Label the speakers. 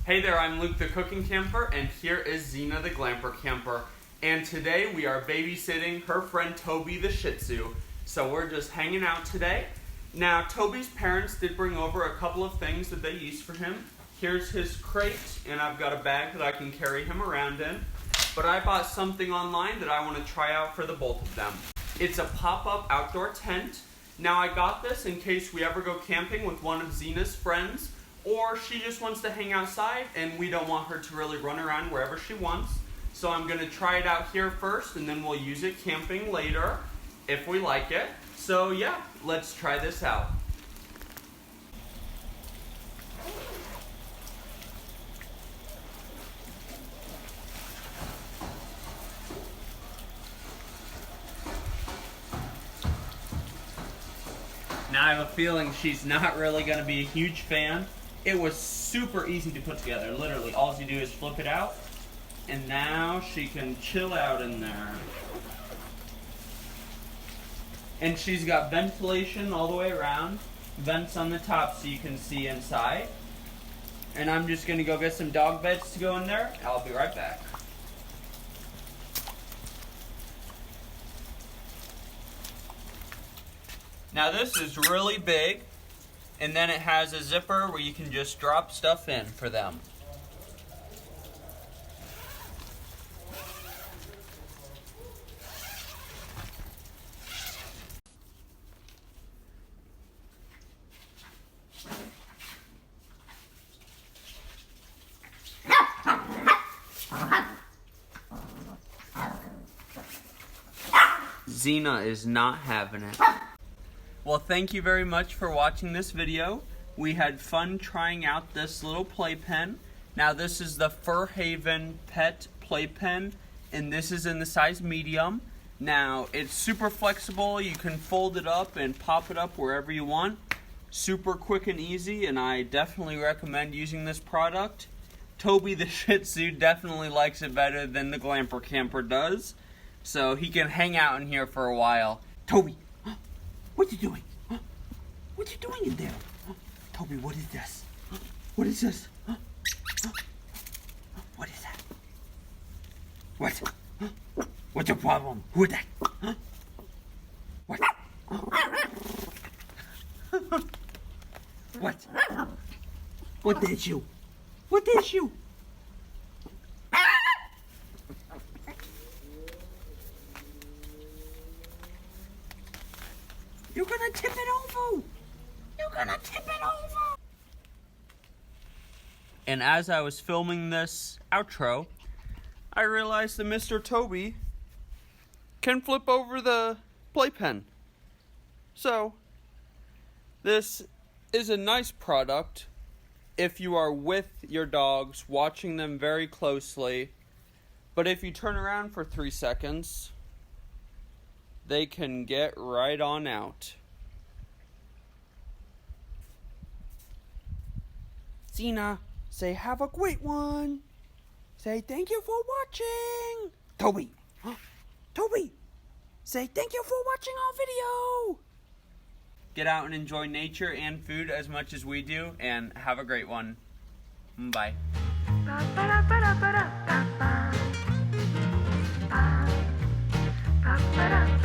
Speaker 1: Hey there, I'm Luke the Cooking Camper, and here is Zena the Glamper Camper. And today we are babysitting her friend Toby the Shih Tzu. So we're just hanging out today. Now, Toby's parents did bring over a couple of things that they used for him. Here's his crate, and I've got a bag that I can carry him around in. But I bought something online that I want to try out for the both of them. It's a pop-up outdoor tent. Now, I got this in case we ever go camping with one of Zena's friends, or she just wants to hang outside and we don't want her to really run around wherever she wants. So I'm going to try it out here first, and then we'll use it camping later if we like it. So yeah, let's try this out. Now I have a feeling she's not really going to be a huge fan. It was super easy to put together. Literally, all you do is flip it out, and now she can chill out in there. And she's got ventilation all the way around, vents on the top so you can see inside. And I'm just going to go get some dog beds to go in there. I'll be right back. Now this is really big, and then it has a zipper where you can just drop stuff in for them. Zena is not having it. Well, thank you very much for watching this video. We had fun trying out this little playpen. Now this is the Furhaven Pet Playpen, and this is in the size medium. Now it's super flexible. You can fold it up and pop it up wherever you want. Super quick and easy, and I definitely recommend using this product. Toby the Shih Tzu definitely likes it better than the Glamper Camper does, so he can hang out in here for a while. Toby! What you doing? What you doing in there? Toby, what is this? What is this? What is that? What? What's your problem? Who is that? What? What? What is you? What is you? You're gonna tip it over! You're gonna tip it over! And as I was filming this outro, I realized that Mr. Toby can flip over the playpen. So, this is a nice product if you are with your dogs, watching them very closely. But if you turn around for 3 seconds, they can get right on out. Zena, say have a great one. Say thank you for watching. Toby, Toby, say thank you for watching our video. Get out and enjoy nature and food as much as we do, and have a great one. Bye. Ba-ba-da-ba-da-ba-da-ba-ba. Ba-ba-da.